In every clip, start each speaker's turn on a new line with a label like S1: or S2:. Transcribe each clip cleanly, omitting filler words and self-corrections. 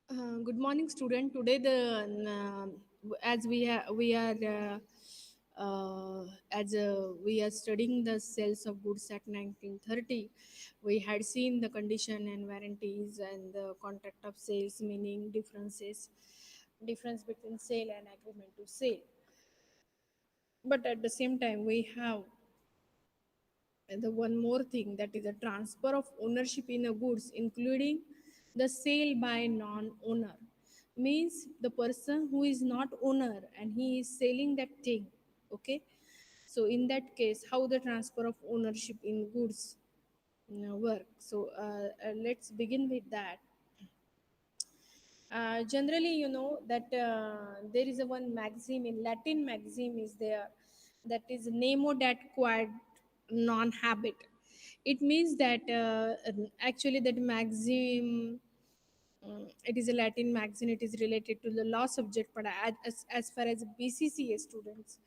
S1: Good morning, student. Today, as we are as we are studying the sales of goods at 1930, we had seen the condition and warranties and the contract of sales, meaning difference between sale and agreement to sale. But at the same time, we have the one more thing, that is a transfer of ownership in a goods, including the sale by non-owner, means the person who is not owner and he is selling that thing. Okay, so in that case, how the transfer of ownership in goods work. So let's begin with that. Generally, you know that there is a one maxim in Latin. Maxim is there, that is nemo dat quod non habet. It means that actually that maxim, it is a Latin maxim. It is related to the law subject, but as far as BCCA students,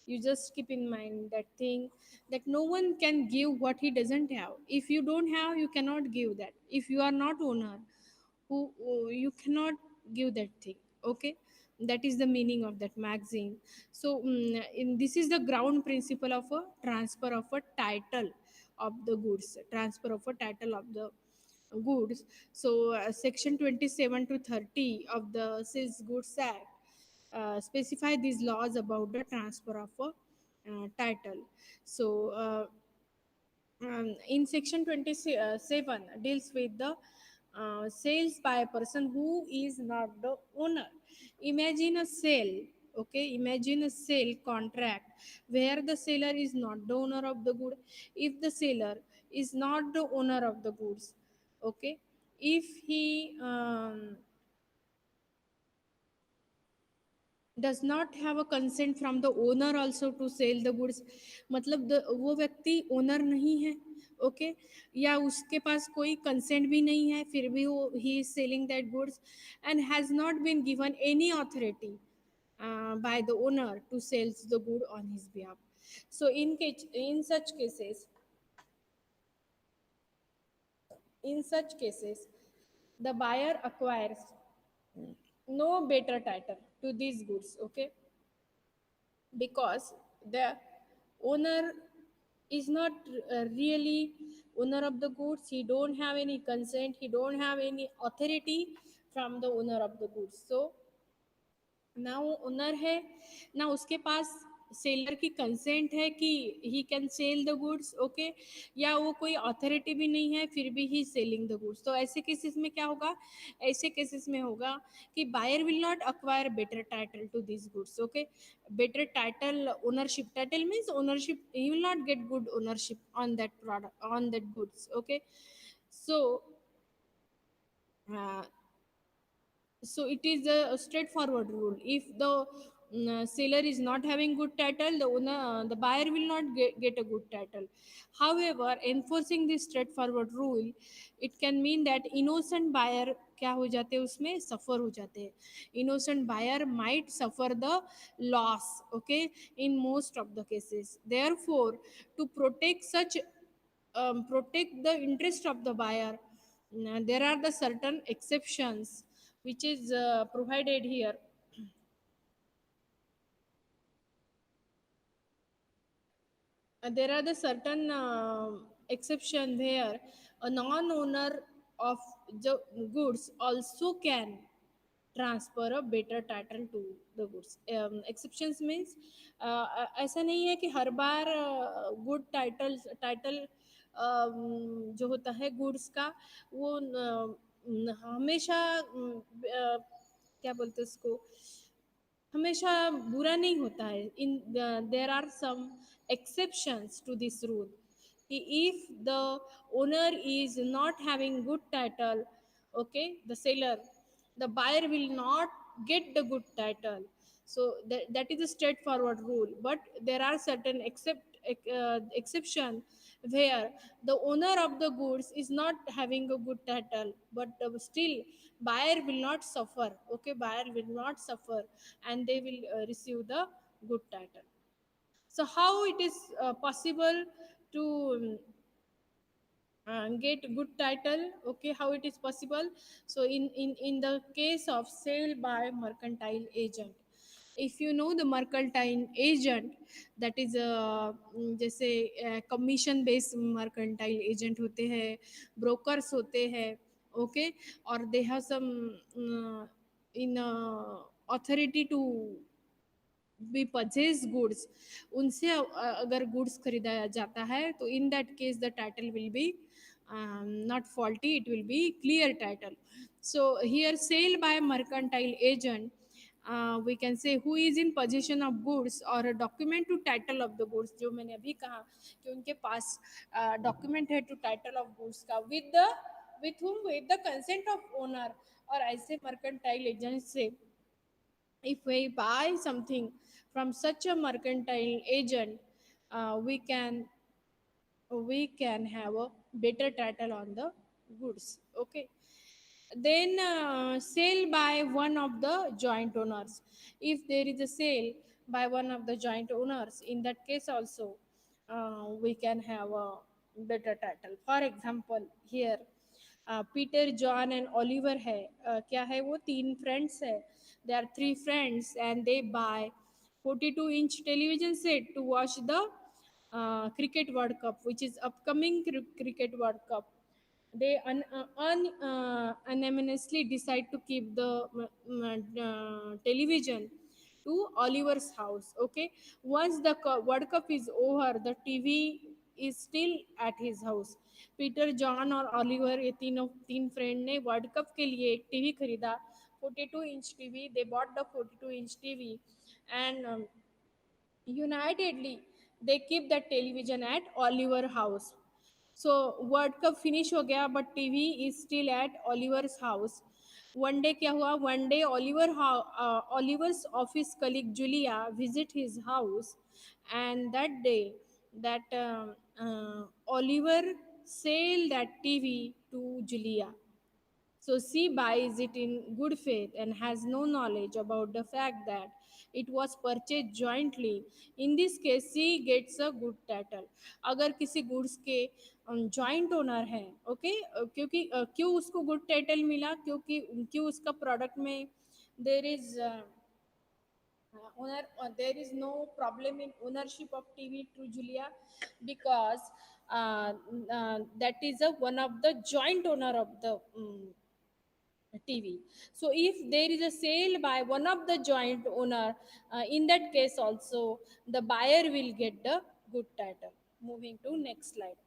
S1: you just keep in mind that thing, that no one can give what he doesn't have. If you don't have, you cannot give that. If you are not owner, who you cannot give that thing. Okay, that is the meaning of that maxim. So this is the ground principle of a transfer of a title of the goods, transfer of a title of the goods. So section 27 to 30 of the Sales Goods Act specify these laws about the transfer of a title. So in section 27 deals with the sales by a person who is not the owner. Imagine a sale. Okay, imagine a sale contract where the seller is not the owner of the good. If the seller is not the owner of the goods, okay, if he does not have a consent from the owner also to sell the goods, मतलब वो व्यक्ति owner नहीं है. Okay, या उसके पास कोई consent भी नहीं है, फिर भी वो he is selling that goods and has not been given any authority by the owner to sell the good on his behalf. So in such cases the buyer acquires no better title to these goods. Okay, because the owner is not really owner of the goods. He don't have any consent, he don't have any authority from the owner of the goods. So ना वो owner है, ना उसके पास seller की consent है कि he can sell the goods. Okay, या वो कोई अथॉरिटी भी नहीं है, फिर भी ही सेलिंग द गुड्स. तो ऐसे केसेस में क्या होगा? ऐसे केसेस में होगा कि buyer will not acquire better title to this goods. Okay, better title, ownership, title means ownership, he will not get good ownership on that product, on that goods. Okay, so uh, so it is a straightforward rule. If the seller is not having good title, the owner, the buyer will not get a good title. However, enforcing this straightforward rule, it can mean that innocent buyer क्या हो जाते हैं, उसमें सफर हो जाते हैं. Innocent buyer might suffer the loss. Okay, in most of the cases. Therefore, to protect such protect the interest of the buyer, there are the certain exceptions which is provided here. There are the certain exception where a non-owner of the goods also can transfer a better title to the goods. Exceptions means ऐसा नहीं है कि हर बार good title जो होता है goods का, वो हमेशा क्या बोलते हैं उसको, हमेशा बुरा नहीं होता है. In there are some exceptions to this rule. If the owner is not having good title, okay, the seller, the buyer will not get the good title. So that is a straightforward rule, but there are certain exception where the owner of the goods is not having a good title, but still buyer will not suffer. Okay, buyer will not suffer and they will receive the good title. So how it is possible to get good title. Okay, how it is possible? So in the case of sale by mercantile agent, if you know the mercantile agent, that is जैसे commission based mercantile agent होते हैं, brokers होते हैं, okay, और they have some in authority to we purchase goods, उनसे अगर goods खरीदा जाता है तो इन that case the title will be not faulty, it will be clear title. So here sale by mercantile agent, we can say who is in possession of goods or a document to title of the goods, जो मैंने अभी कहा कि उनके पास document है to title of goods का, with whom, with the consent of owner, और ऐसे mercantile agent से if we buy something from such a mercantile agent, we can have a better title on the goods. Okay, then sale by one of the joint owners, if there is a sale by one of the joint owners, in that case also we can have a better title. For example, here Peter John and Oliver है, क्या है वो, तीन friends है, they are three friends and they buy 42-inch television set to watch the cricket world cup, which is upcoming cricket world cup. They unanimously decide to keep the television to Oliver's house. Okay, once the World Cup is over, the TV is still at his house. Peter John और Oliver, ये तीन friend ने world cup के लिए एक TV खरीदा, 42-inch TV. They bought the 42-inch TV and unitedly they keep that television at Oliver house. So world cup finish हो गया but TV is still at Oliver's house. One day क्या हुआ, one day Oliver's office colleague Julia visit his house, and that day that Oliver sell that TV to Julia. So she buys it in good faith and has no knowledge about the fact that it was purchased jointly. In this case, she gets a good title. अगर किसी goods के joint owner हैं, okay, क्योंकि क्यों उसको good title मिला, क्योंकि क्यों उसका प्रोडक्ट में there is owner, there is no problem in ownership of TV to Julia, because that is a one of the joint owner of the TV. So if there is a sale by one of the joint owner, in that case also the buyer will get the good title. Moving to next slide.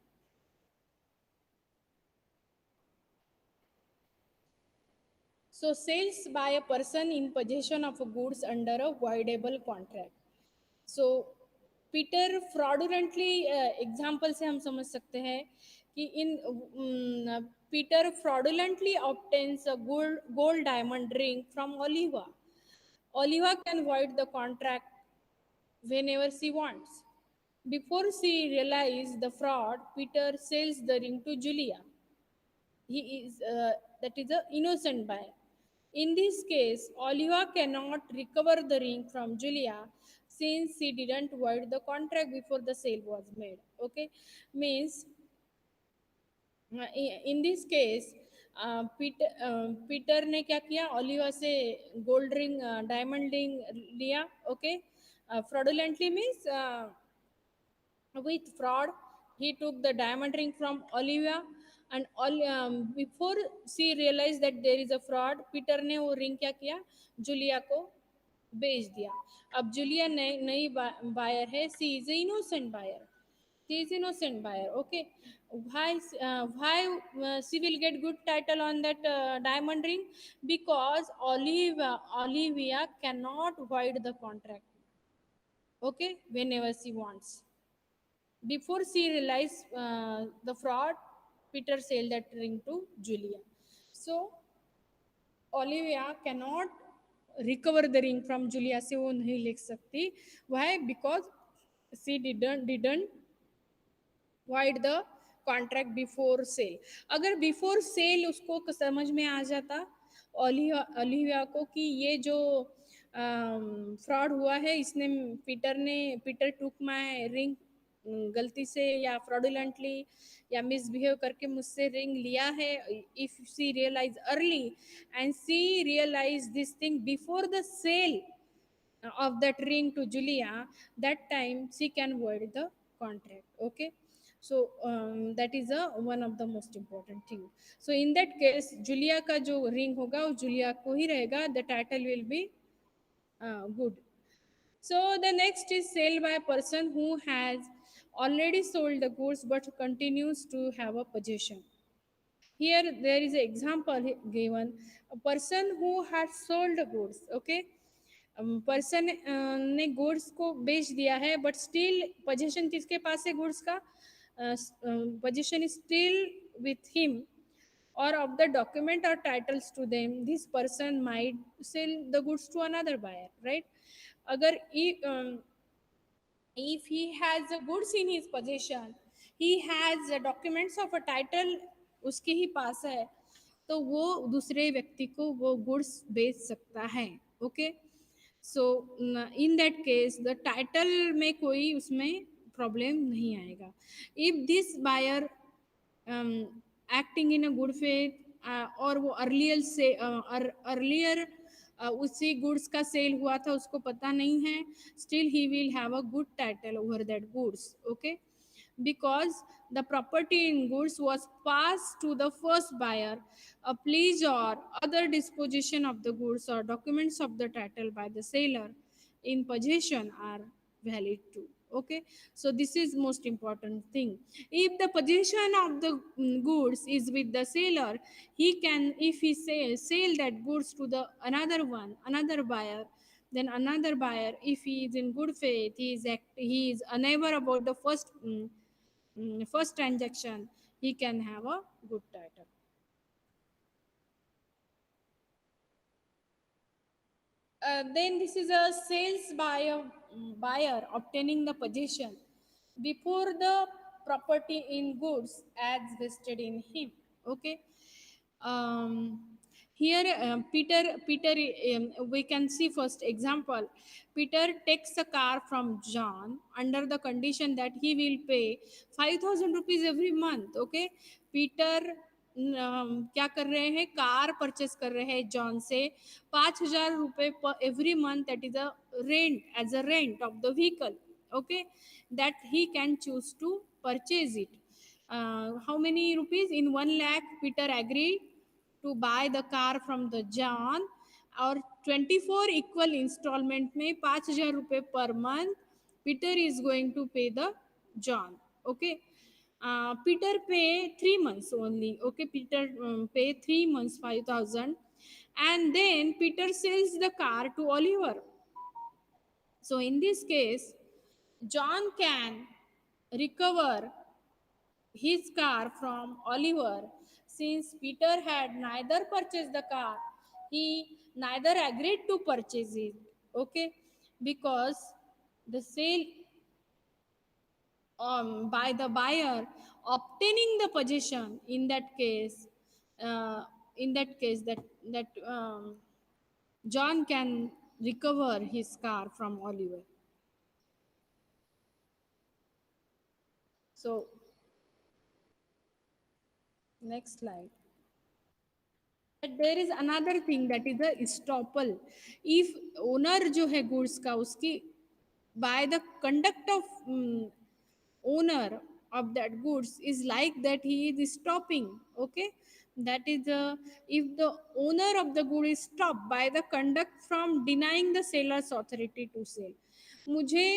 S1: So sales by a person in possession of goods under a voidable contract. So Peter fraudulently, example से हम समझ सकते हैं कि in Peter fraudulently obtains a gold diamond ring from Oliva. Oliva can void the contract whenever she wants. Before she realizes the fraud, Peter sells the ring to Julia. He is that is a innocent buyer. In this case, Oliva cannot recover the ring from Julia since she didn't void the contract before the sale was made. Okay, means in this case Peter ने क्या किया, Oliva से gold ring diamond ring लिया. Okay, fraudulently means with fraud he took the diamond ring from Olivia, and before she realized that there is a fraud, Peter ने वो ring क्या किया, Julia को बेच दिया. अब जूलिया नई नई बायर है, she is innocent buyer, she is innocent buyer. Okay, why she will get good title on that diamond ring, because Olivia cannot void the contract, okay, whenever she wants. Before she realized the fraud, Peter sold that ring to Julia. So Olivia cannot recover the ring from Julia, से वो नहीं ले सकती. Why? Because she didn't void the contract before sale. अगर before sale उसको समझ में आ जाता ओलिविया को कि ये जो फ्रॉड हुआ है, इसने पीटर टुक माय रिंग गलती से या फ्रॉडुलेंटली या मिसबिहेव करके मुझसे रिंग लिया है, if she realise early and she realise this thing before the sale of that ring to Julia, that time she can void the contract. Okay, so that is a one of the most important thing. So in that case, Julia का जो ring होगा वो Julia को ही रहेगा. The title will be good. So the next is sale by a person who has already sold the goods but continues to have a possession. Here there is an example given, a person who has sold goods. Okay, person ने goods को बेच दिया है but still position किसके पास है goods का, position is still with him or of the document or titles to them, this person might sell the goods to another buyer, right? Agar if he has a goods in his possession, he has documents of a title उसके ही पास है, तो वो दूसरे व्यक्ति को वो goods बेच सकता है. Okay, so in that case the title में कोई उसमें प्रॉब्लम नहीं आएगा. If this buyer acting in a good faith और वो अर्लियर से अर्लियर उसी गुड्स का सेल हुआ था उसको पता नहीं है, still he will have a good title over that goods. Okay, because the property in goods was passed to the first buyer, a pledge or other disposition of the goods or documents of the title by the seller in possession are valid too. Okay, so this is most important thing. If the possession of the goods is with the seller, he can, if he sell that goods to the another one, another buyer, then another buyer, if he is in good faith, he is unaware about the first transaction, he can have a good title. Then this is a sales by a buyer obtaining the possession before the property in goods as vested in him. Okay, um, here Peter we can see first example. Peter takes a car from John under the condition that he will pay 5,000 rupees every month. Okay, Peter क्या कर रहे हैं, car purchase कर रहे हैं John से 5,000 रुपये पर every month, that is a rent, as a rent of the vehicle. Okay, that he can choose to purchase it. How many rupees? In 1 lakh Peter agreed to buy the car from the John, और 24 equal instalment में 5,000 रुपये पर month Peter is going to pay the John. Okay, Peter pay 3 months only. Okay, Peter pay 3 months 5,000, and then Peter sells the car to Oliver. So in this case, John can recover his car from Oliver, since Peter had neither purchased the car, he neither agreed to purchase it. Okay, because the sale by the buyer obtaining the possession, in that case, uh, that John can recover his car from Oliver. So next slide. But there is another thing, that is a estoppel. If owner जो है goods का उसकी by the conduct of owner of that goods is like that he is stopping. Okay, that is if the owner of the good is stopped by the conduct from denying the seller's authority to sell. मुझे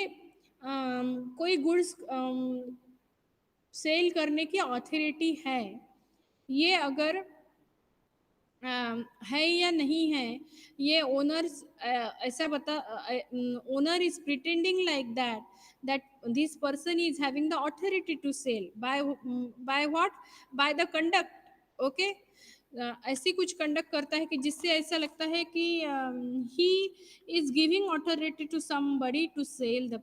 S1: कोई goods sale करने की authority है, ये अगर है या नहीं है, ये ओनर्स ऐसा बता, owner is pretending like that that this person is having the authority to sell by what, by the conduct. Okay, ऐसी कुछ कंडक्ट करता है कि जिससे ऐसा लगता है कि he is giving authority to somebody to sell the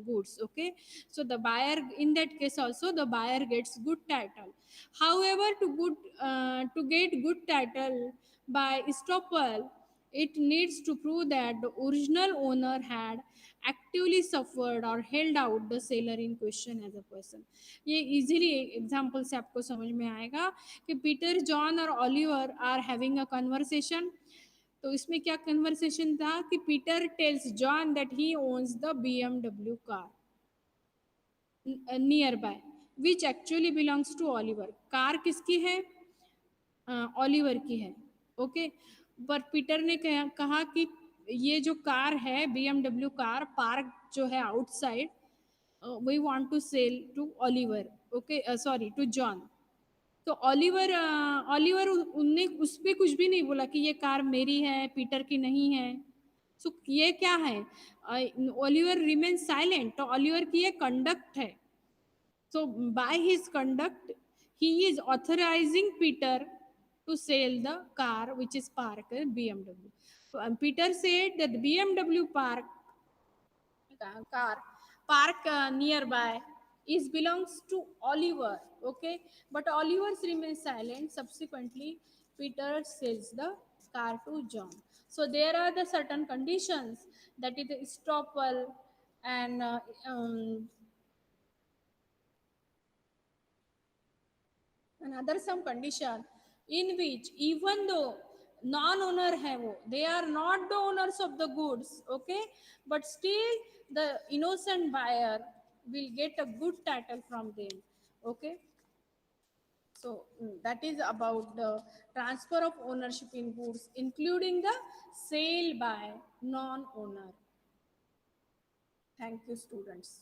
S1: goods. Okay, so the buyer, in that case also the buyer gets good title. However, to get good title by estoppel, it needs to prove that the original owner had actively suffered or held out the seller in question as a person. ये easily example से आपको समझ में आएगा कि Peter, John और Oliver are having a conversation. तो इसमें क्या कन्वर्सेशन था कि Peter tells John that he owns the BMW car nearby which actually belongs to Oliver. Car किसकी है? ऑलिवर की है. ओके. पर पीटर ने कहा कि ये जो कार है BMW कार पार्क जो है outside, we want to sell to Oliver. Okay, sorry to John. तो ऑलिवर ऑलिवर उनने उस पे कुछ भी नहीं बोला कि ये कार मेरी है, पीटर की नहीं है. सो ये क्या है? Oliver remain silent. तो ऑलिवर की ये कंडक्ट है. So by his conduct, he is authorizing Peter to sell the car which is parked in BMW. Peter said that the BMW car park nearby is belongs to Oliver. Okay, but Oliver remains silent. Subsequently, Peter sells the car to John. So there are the certain conditions, that is the estoppel and another some condition in which even though non-owner have, they are not the owners of the goods, okay, but still the innocent buyer will get a good title from them. Okay. So that is about the transfer of ownership in goods, including the sale by non-owner. Thank you, students.